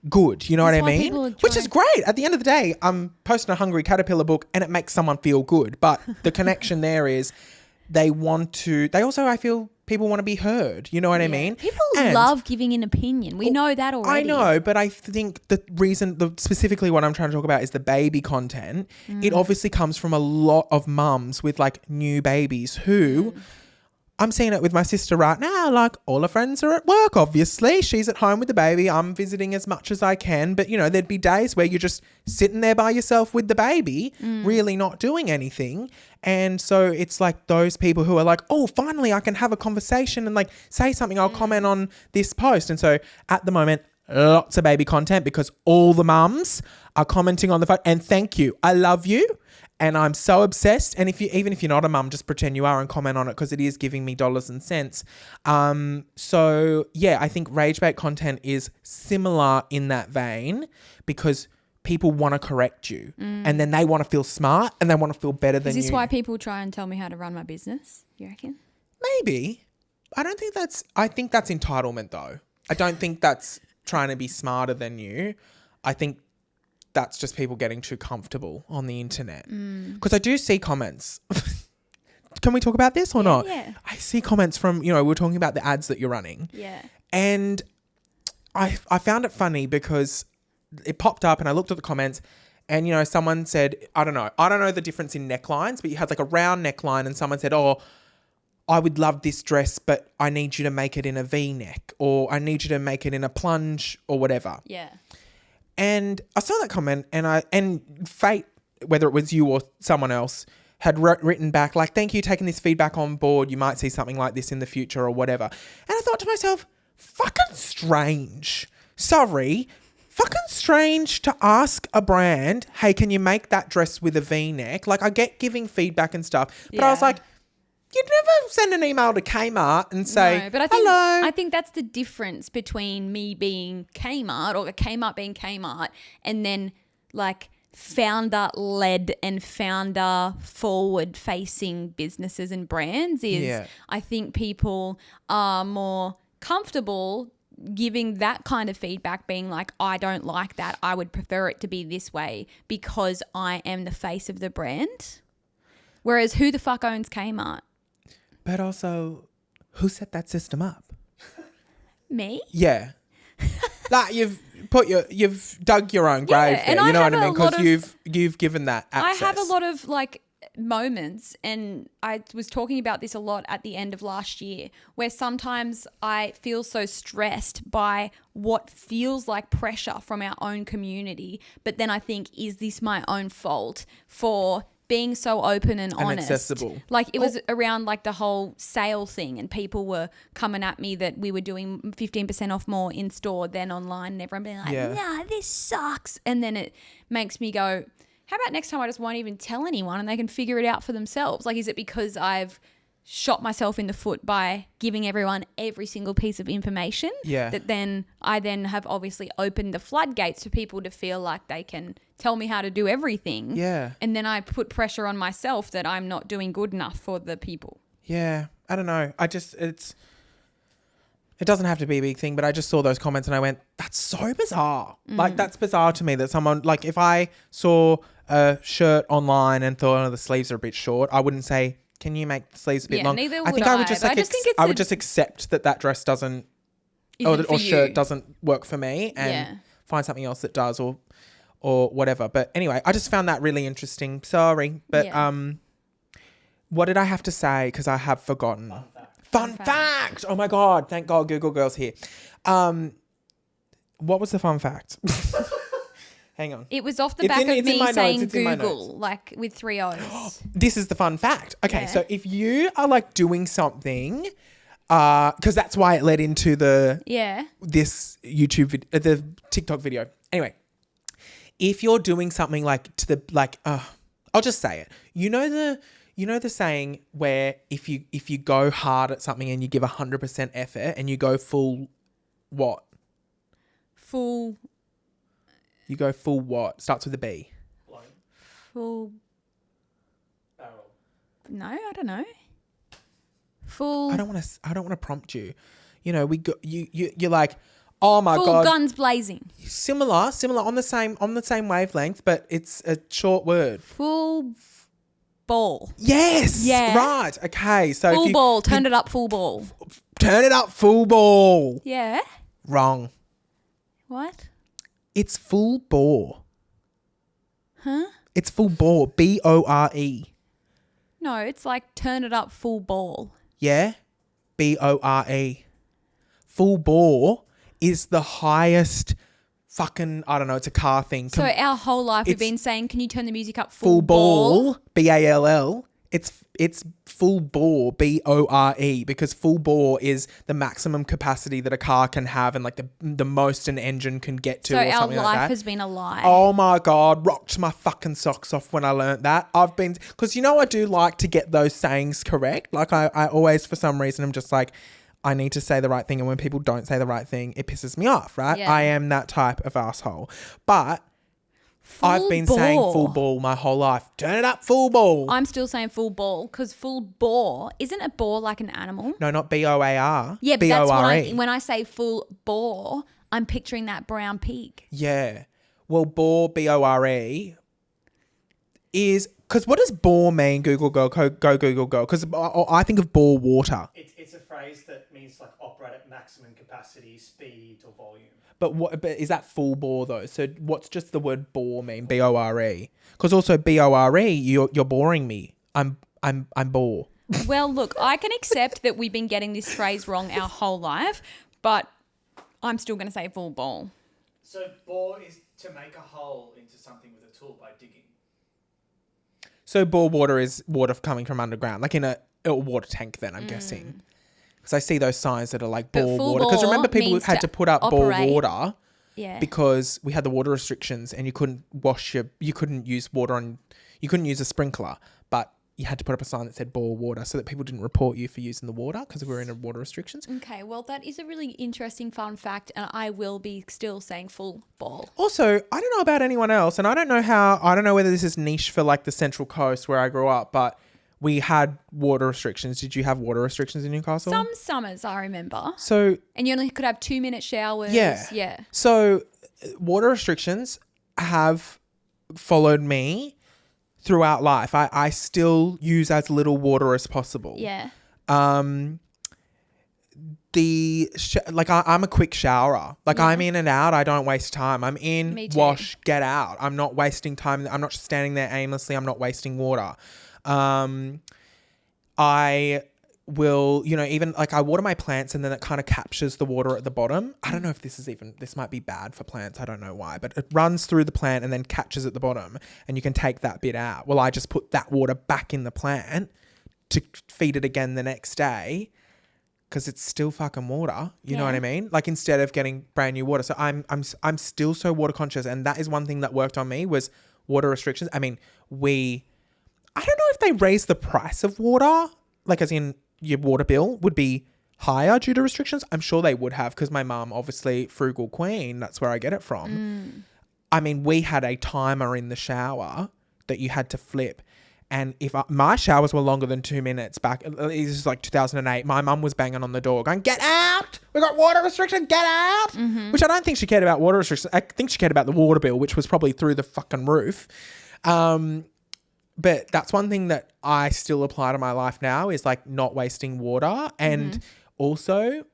Speaker 2: good. You know
Speaker 1: That's
Speaker 2: what I
Speaker 1: why
Speaker 2: mean?
Speaker 1: people are
Speaker 2: Which is great. At the end of the day, I'm posting a Hungry Caterpillar book and it makes someone feel good. But the connection there is I feel people want to be heard. You know what I mean?
Speaker 1: People love giving an opinion. We know that already.
Speaker 2: I know, but I think specifically what I'm trying to talk about is the baby content. It obviously comes from a lot of mums with new babies who... I'm seeing it with my sister right now. All her friends are at work, obviously. She's at home with the baby. I'm visiting as much as I can. But, there'd be days where you're just sitting there by yourself with the baby, really not doing anything. And so it's those people who are like, oh, finally I can have a conversation and say something. I'll comment on this post. And so at the moment, lots of baby content because all the mums are commenting on the phone. And thank you. I love you. And I'm so obsessed. And even if you're not a mum, just pretend you are and comment on it because it is giving me dollars and cents. So yeah, I think rage bait content is similar in that vein because people want to correct you and then they want to feel smart and they want to feel better than you.
Speaker 1: Is this why people try and tell me how to run my business? You reckon?
Speaker 2: Maybe. I think that's entitlement though. I don't think that's trying to be smarter than you. I think that's just people getting too comfortable on the internet. Because I do see comments. Can we talk about this or not?
Speaker 1: Yeah.
Speaker 2: I see comments from, we're talking about the ads that you're running.
Speaker 1: Yeah.
Speaker 2: And I found it funny because it popped up and I looked at the comments and, someone said, I don't know the difference in necklines, but you had a round neckline and someone said, oh, I would love this dress, but I need you to make it in a V-neck or I need you to make it in a plunge or whatever.
Speaker 1: Yeah.
Speaker 2: And I saw that comment and Fate, whether it was you or someone else, had written back thank you, taking this feedback on board. You might see something like this in the future or whatever. And I thought to myself, fucking strange. Sorry. Fucking strange to ask a brand, hey, can you make that dress with a V-neck? I get giving feedback and stuff. But I was like, you'd never send an email to Kmart and say,
Speaker 1: no, but
Speaker 2: hello.
Speaker 1: I think that's the difference between me being Kmart or Kmart being Kmart and then founder-led and founder-forward-facing businesses and brands is I think people are more comfortable giving that kind of feedback, being like, I don't like that. I would prefer it to be this way because I am the face of the brand. Whereas who the fuck owns Kmart?
Speaker 2: But also, who set that system up?
Speaker 1: Me?
Speaker 2: Yeah. Like you've dug your own grave there, you know what I mean? Because you've given that access.
Speaker 1: I have a lot of like moments, and I was talking about this a lot at the end of last year, where sometimes I feel so stressed by what feels like pressure from our own community, but then I think, is this my own fault for being so open and honest?
Speaker 2: Accessible.
Speaker 1: Like it was around like the whole sale thing, and people were coming at me that we were doing 15% off more in store than online, and everyone being like, nah, this sucks. And then it makes me go, how about next time I just won't even tell anyone and they can figure it out for themselves? Like, is it because I've shot myself in the foot by giving everyone every single piece of information that then I then have obviously opened the floodgates for people to feel like they can tell me how to do everything?
Speaker 2: Yeah.
Speaker 1: And then I put pressure on myself that I'm not doing good enough for the people.
Speaker 2: Yeah. I don't know. It doesn't have to be a big thing, but I just saw those comments and I went, that's so bizarre. Like, that's bizarre to me that someone, like, if I saw a shirt online and thought, oh, the sleeves are a bit short, I wouldn't say, can you make the sleeves a bit long?
Speaker 1: Neither would
Speaker 2: I think I would just like, I would just accept that dress doesn't, or shirt doesn't work for me, and find something else that does, or whatever. But anyway, I just found that really interesting. Sorry, but what did I have to say? Because I have forgotten. Fun fact. Oh my God. Thank God Google Girl's here. What was the fun fact? Hang on.
Speaker 1: It was off the back of me saying Google, like with 3 O's.
Speaker 2: This is the fun fact. Okay, so if you are like doing something, because that's why it led into this YouTube the TikTok video. Anyway, if you're doing something like I'll just say it. You know the saying where if you go hard at something and you give 100% effort and you go full what? You go full what? Starts with a B.
Speaker 1: Full
Speaker 3: Barrel.
Speaker 1: No, I don't know. Full.
Speaker 2: I don't want to prompt you. You know, you're like, oh my God.
Speaker 1: Full guns blazing.
Speaker 2: Similar on the same wavelength, but it's a short word.
Speaker 1: Full ball.
Speaker 2: Yes.
Speaker 1: Yeah.
Speaker 2: Right. Okay. So
Speaker 1: full ball. Turn it up. Full ball.
Speaker 2: Turn it up. Full ball.
Speaker 1: Yeah.
Speaker 2: Wrong.
Speaker 1: What?
Speaker 2: It's full bore.
Speaker 1: Huh?
Speaker 2: It's full bore. BORE.
Speaker 1: No, it's like turn it up full ball.
Speaker 2: Yeah. BORE. Full bore is the highest fucking, I don't know, it's a car thing.
Speaker 1: So our whole life we've been saying, can you turn the music up full ball?
Speaker 2: BALL. It's full bore, BORE, because full bore is the maximum capacity that a car can have and like the most an engine can get to,
Speaker 1: so
Speaker 2: or something like that. So
Speaker 1: our life has been a lie.
Speaker 2: Oh my God, rocked my fucking socks off when I learnt that. Because I do like to get those sayings correct. Like I always, for some reason, I'm just like, I need to say the right thing. And when people don't say the right thing, it pisses me off, right?
Speaker 1: Yeah.
Speaker 2: I am that type of asshole. But I've been saying full ball my whole life. Turn it up, full ball.
Speaker 1: I'm still saying full ball because full bore, isn't a boar like an animal?
Speaker 2: No, not BOAR.
Speaker 1: Yeah, but that's
Speaker 2: BORE.
Speaker 1: when I say full bore, I'm picturing that brown pig.
Speaker 2: Yeah. Well, bore, BORE, is... Because what does bore mean, Google Girl? Go Google Girl. Because I think of bore water.
Speaker 3: It's a phrase that means like operate at maximum capacity, speed, or volume.
Speaker 2: But is that full bore though? So what's just the word bore mean? BORE. Because also BORE, you're boring me. I'm bore.
Speaker 1: Well, look, I can accept that we've been getting this phrase wrong our whole life, but I'm still going to say full ball.
Speaker 3: So bore is to make a hole into something with a tool by digging.
Speaker 2: So bore water is water coming from underground, like in a water tank then, I'm guessing. Because I see those signs that are like bore water. Because remember people had to put up bore water because we had the water restrictions and you couldn't use water you couldn't use a sprinkler. But you had to put up a sign that said boil water so that people didn't report you for using the water because we were in water restrictions.
Speaker 1: Okay, well, that is a really interesting fun fact, and I will be still saying full boil.
Speaker 2: Also, I don't know about anyone else, and I don't know whether this is niche for like the Central Coast where I grew up, but we had water restrictions. Did you have water restrictions in Newcastle?
Speaker 1: Some summers, I remember.
Speaker 2: So,
Speaker 1: and you only could have 2-minute showers.
Speaker 2: Yeah. So water restrictions have followed me throughout life. I still use as little water as possible.
Speaker 1: Yeah.
Speaker 2: I'm a quick showerer. Like I'm in and out. I don't waste time. I'm in, wash, get out. I'm not wasting time. I'm not standing there aimlessly. I'm not wasting water. I will, even like I water my plants and then it kind of captures the water at the bottom. I don't know if this might be bad for plants. I don't know why, but it runs through the plant and then catches at the bottom and you can take that bit out. Well, I just put that water back in the plant to feed it again the next day because it's still fucking water. You know what I mean? Like instead of getting brand new water. So I'm still so water conscious, and that is one thing that worked on me was water restrictions. I mean, I don't know if they raised the price of water, like as in your water bill would be higher due to restrictions. I'm sure they would have because my mum, obviously frugal queen, that's where I get it from. I mean, we had a timer in the shower that you had to flip. And if my showers were longer than 2 minutes back, this is like 2008, my mum was banging on the door going, get out! We got water restrictions, get out! Which I don't think she cared about water restrictions. I think she cared about the water bill, which was probably through the fucking roof. But that's one thing that I still apply to my life now is like not wasting water. And also,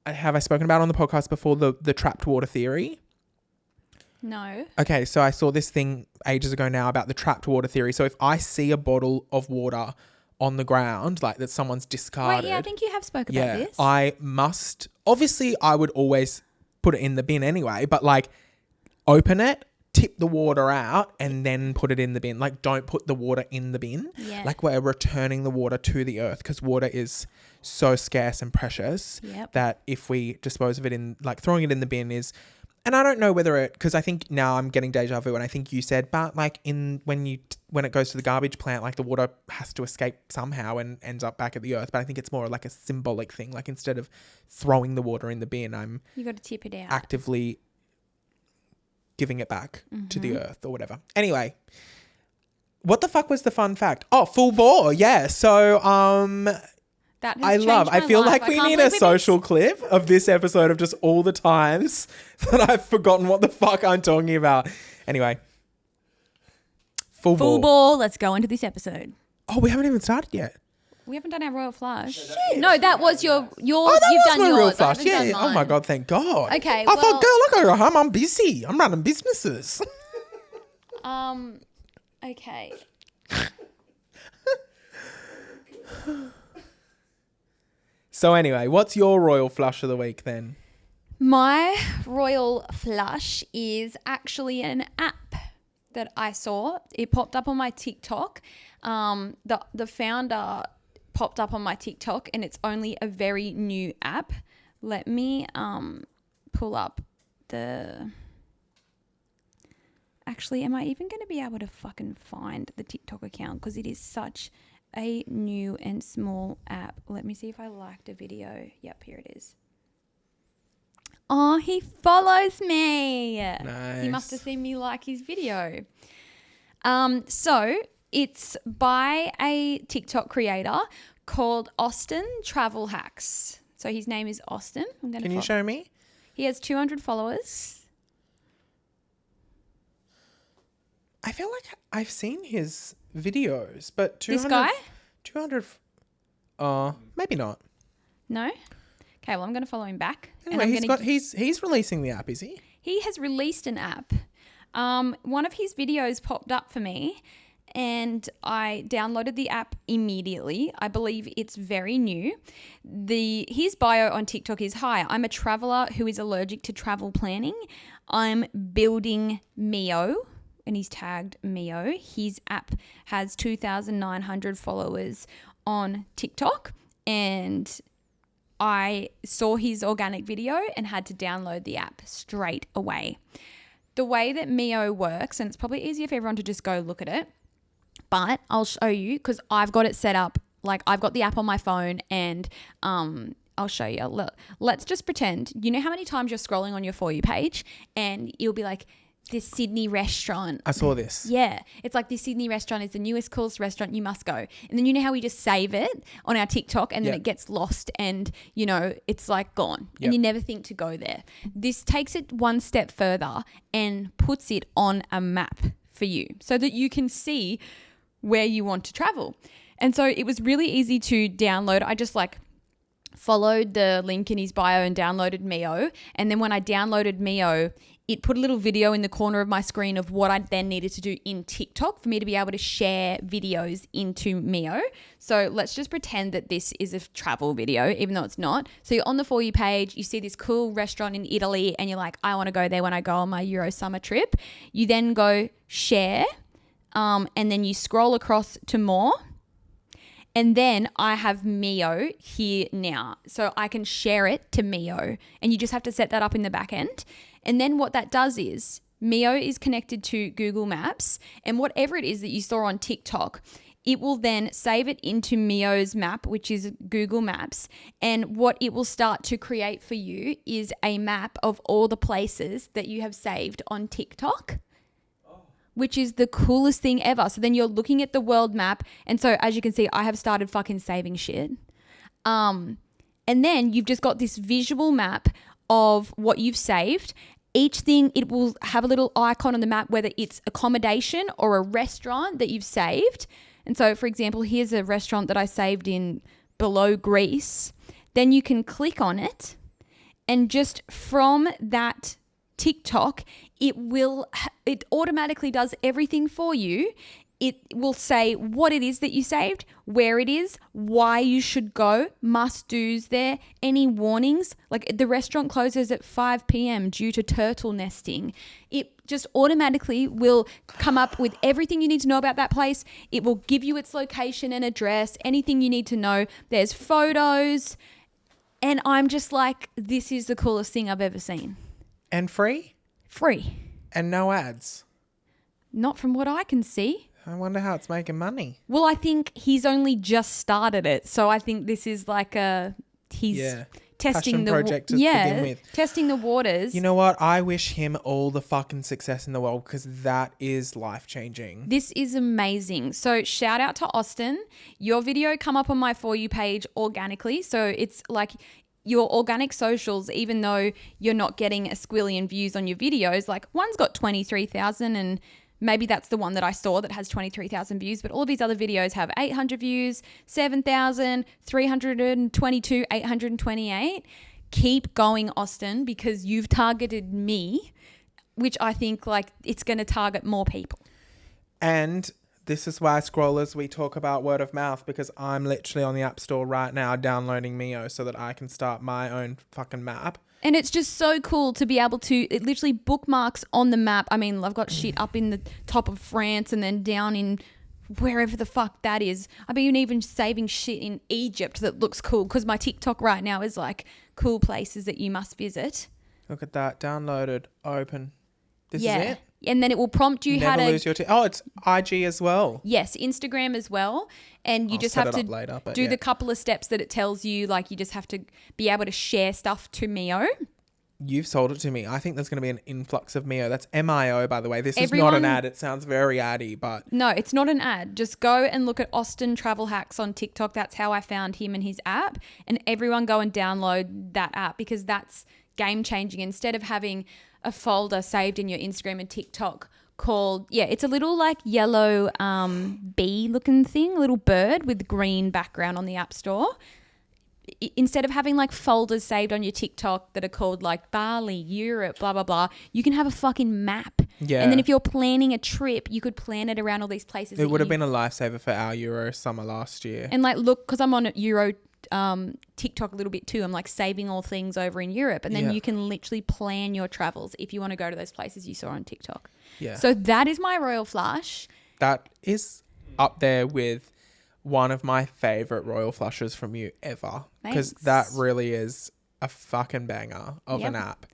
Speaker 2: have I spoken about on the podcast before the trapped water theory?
Speaker 1: No.
Speaker 2: Okay, so I saw this thing ages ago now about the trapped water theory. So if I see a bottle of water on the ground, like that someone's discarded.
Speaker 1: Wait, yeah, I think you have spoken about this.
Speaker 2: I must, obviously I would always put it in the bin anyway, but like open it, tip the water out and then put it in the bin. Like don't put the water in the bin.
Speaker 1: Yeah.
Speaker 2: Like we're returning the water to the earth because water is so scarce and precious that if we dispose of it in, like throwing it in the bin is, and I don't know whether because I think now I'm getting deja vu and I think you said, but like when it goes to the garbage plant, like the water has to escape somehow and ends up back at the earth. But I think it's more like a symbolic thing. Like instead of throwing the water in the bin,
Speaker 1: you got to tip it out.
Speaker 2: Actively giving it back to the earth or whatever. Anyway, what the fuck was the fun fact? Oh, full bore. Yeah. So,
Speaker 1: that has
Speaker 2: I feel like we need a social clip of this episode of just all the times that I've forgotten what the fuck I'm talking about. Anyway. Full
Speaker 1: bore. Let's go into this episode.
Speaker 2: Oh, we haven't even started yet.
Speaker 1: We haven't done our royal flush. No, that was yours.
Speaker 2: Oh, that
Speaker 1: You've
Speaker 2: was
Speaker 1: done
Speaker 2: my
Speaker 1: yours.
Speaker 2: real flush. Yeah.
Speaker 1: Oh
Speaker 2: my God. Thank God.
Speaker 1: Okay.
Speaker 2: I thought, girl, look at her. I'm busy. I'm running businesses.
Speaker 1: Okay.
Speaker 2: So anyway, what's your royal flush of the week then?
Speaker 1: My royal flush is actually an app that I saw. It popped up on my TikTok. The founder popped up on my TikTok and it's only a very new app. Let me pull up the... Actually, am I even going to be able to fucking find the TikTok account? Because it is such a new and small app. Let me see if I liked a video. Yep, here it is. Oh, he follows me.
Speaker 2: Nice.
Speaker 1: He must have seen me like his video. So it's by a TikTok creator called Austin Travel Hacks. So his name is Austin.
Speaker 2: Can you show me?
Speaker 1: He has 200 followers.
Speaker 2: I feel like I've seen his videos, but 200...
Speaker 1: This guy?
Speaker 2: 200... maybe not.
Speaker 1: No? Okay, well, I'm going to follow him back.
Speaker 2: Anyway, he's releasing the app, is he?
Speaker 1: He has released an app. One of his videos popped up for me and I downloaded the app immediately. I believe it's very new. His bio on TikTok is, "Hi, I'm a traveler who is allergic to travel planning. I'm building Mio." And he's tagged Mio. His app has 2,900 followers on TikTok. And I saw his organic video and had to download the app straight away. The way that Mio works, and it's probably easier for everyone to just go look at it, But I'll show you because I've got it set up. Like I've got the app on my phone and I'll show you. Look, let's just pretend. You know how many times you're scrolling on your For You page and you'll be like, this Sydney restaurant.
Speaker 2: I saw this.
Speaker 1: Yeah. It's like this Sydney restaurant is the newest, coolest restaurant. You must go. And then you know how we just save it on our TikTok and then it gets lost and, you know, it's like gone and you never think to go there. This takes it one step further and puts it on a map for you so that you can see where you want to travel. And so it was really easy to download. I just like followed the link in his bio and downloaded Mio. And then when I downloaded Mio, it put a little video in the corner of my screen of what I then needed to do in TikTok for me to be able to share videos into Mio. So let's just pretend that this is a travel video, even though it's not. So you're on the For You page, you see this cool restaurant in Italy and you're like, I want to go there when I go on my Euro summer trip. You then go share and then you scroll across to more. And then I have Mio here now. So I can share it to Mio. And you just have to set that up in the back end. And then what that does is Mio is connected to Google Maps. And whatever it is that you saw on TikTok, it will then save it into Mio's map, which is Google Maps. And what it will start to create for you is a map of all the places that you have saved on TikTok, which is the coolest thing ever. So then you're looking at the world map. And so as you can see, I have started fucking saving shit. And then you've just got this visual map of what you've saved. Each thing, it will have a little icon on the map, whether it's accommodation or a restaurant that you've saved. And so, for example, here's a restaurant that I saved in below Greece. Then you can click on it. And just from that TikTok, it automatically does everything for you. It will say what it is that you saved, where it is, why you should go, must-dos there, any warnings. Like the restaurant closes at 5 p.m. due to turtle nesting. It just automatically will come up with everything you need to know about that place. It will give you its location and address, anything you need to know. There's photos. And I'm just like, this is the coolest thing I've ever seen.
Speaker 2: And free?
Speaker 1: Free.
Speaker 2: And no ads?
Speaker 1: Not from what I can see.
Speaker 2: I wonder how it's making money.
Speaker 1: Well, I think he's only just started it. So I think this is like he's testing
Speaker 2: passion project to begin with.
Speaker 1: Testing the waters.
Speaker 2: You know what? I wish him all the fucking success in the world because that is life-changing.
Speaker 1: This is amazing. So shout out to Austin. Your video come up on my For You page organically. So it's like your organic socials, even though you're not getting a squillion views on your videos, like one's got 23,000 and maybe that's the one that I saw that has 23,000 views, but all of these other videos have 800 views, 7,000, 322, 828. Keep going, Austin, because you've targeted me, which I think like it's going to target more people.
Speaker 2: And this is why, scrollers, we talk about word of mouth, because I'm literally on the App Store right now downloading Mio so that I can start my own fucking map.
Speaker 1: And it's just so cool to be able to, it literally bookmarks on the map. I mean, I've got shit up in the top of France and then down in wherever the fuck that is. I've been even saving shit in Egypt that looks cool because my TikTok right now is like cool places that you must visit.
Speaker 2: Look at that. Downloaded. Open. This is it?
Speaker 1: And then it will prompt you how to
Speaker 2: lose your it's IG as well.
Speaker 1: Yes, Instagram as well. And you just have to do the couple of steps that it tells you. Like you just have to be able to share stuff to Mio.
Speaker 2: You've sold it to me. I think there's going to be an influx of Mio. That's MIO, by the way. This is not an ad. It sounds very addy, but...
Speaker 1: No, it's not an ad. Just go and look at Austin Travel Hacks on TikTok. That's how I found him and his app. And everyone go and download that app because that's game-changing. Instead of having a folder saved in your Instagram and TikTok called, it's a little like yellow bee looking thing, a little bird with green background on the App Store. Instead of having like folders saved on your TikTok that are called like Bali, Europe, blah, blah, blah, you can have a fucking map.
Speaker 2: Yeah.
Speaker 1: And then if you're planning a trip, you could plan it around all these places.
Speaker 2: It would have been a lifesaver for our Euro summer last year.
Speaker 1: And like, look, because I'm on Euro TikTok a little bit too. I'm like saving all things over in Europe. And then you can literally plan your travels if you want to go to those places you saw on TikTok. Yeah. So that is my royal flush.
Speaker 2: That is up there with one of my favorite royal flushes from you ever. Because that really is a fucking banger of an app.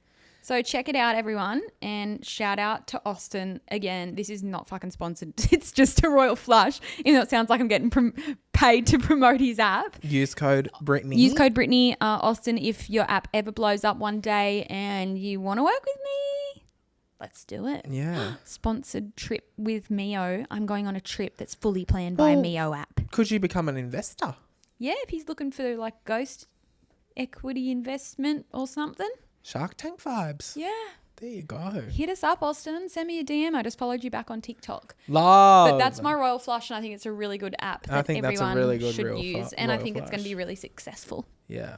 Speaker 1: So check it out, everyone. And shout out to Austin. Again, this is not fucking sponsored. It's just a royal flush. Even though it sounds like I'm getting paid to promote his app.
Speaker 2: Use code Brittany.
Speaker 1: Use code Brittany. Austin, if your app ever blows up one day and you want to work with me, let's do it.
Speaker 2: Yeah.
Speaker 1: Sponsored trip with Mio. I'm going on a trip that's fully planned by a Mio app.
Speaker 2: Could you become an investor?
Speaker 1: Yeah, if he's looking for like ghost equity investment or something.
Speaker 2: Shark Tank vibes.
Speaker 1: Yeah.
Speaker 2: There you go.
Speaker 1: Hit us up, Austin. Send me a DM. I just followed you back on TikTok.
Speaker 2: Love.
Speaker 1: But that's my Royal Flush, and I think it's a really good app that
Speaker 2: I think that's a
Speaker 1: everyone
Speaker 2: really good
Speaker 1: should use. And I think it's going to
Speaker 2: Flush.
Speaker 1: be really successful.
Speaker 2: Yeah.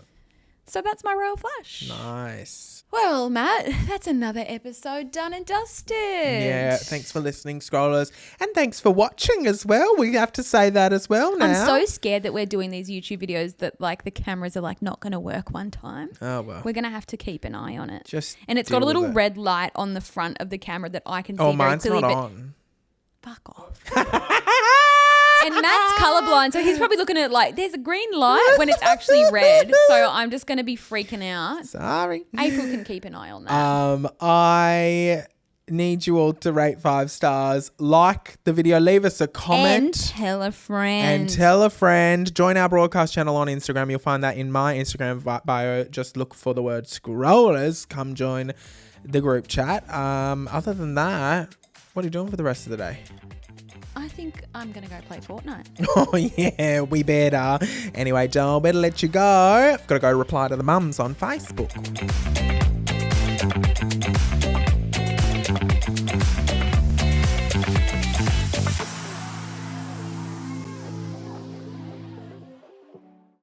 Speaker 1: So that's my Royal Flush.
Speaker 2: Nice.
Speaker 1: Well, Matt, that's another episode done and dusted.
Speaker 2: Yeah. Thanks for listening, scrollers. And thanks for watching as well. We have to say that as well now.
Speaker 1: I'm so scared that we're doing these YouTube videos that like the cameras are like not going to work one time.
Speaker 2: Oh, well.
Speaker 1: We're going to have to keep an eye on it.
Speaker 2: Just
Speaker 1: and it's got a
Speaker 2: deal
Speaker 1: little
Speaker 2: with it.
Speaker 1: red light on the front of the camera that I can see
Speaker 2: Oh,
Speaker 1: very
Speaker 2: mine's
Speaker 1: clearly.
Speaker 2: not
Speaker 1: but
Speaker 2: on.
Speaker 1: Fuck off. And Matt's colourblind, so he's probably looking at like, there's a green light when it's actually red. So I'm just going to be freaking out.
Speaker 2: Sorry.
Speaker 1: April can keep an eye on that.
Speaker 2: I need you all to rate 5 stars. Like the video. Leave us a comment.
Speaker 1: And tell a friend.
Speaker 2: And tell a friend. Join our broadcast channel on Instagram. You'll find that in my Instagram bio. Just look for the word scrollers. Come join the group chat. Other than that, what are you doing for the rest of the day?
Speaker 1: I think I'm going to go play Fortnite.
Speaker 2: Oh, yeah, we better. Anyway, Joel, better let you go. I've got to go reply to the mums on Facebook.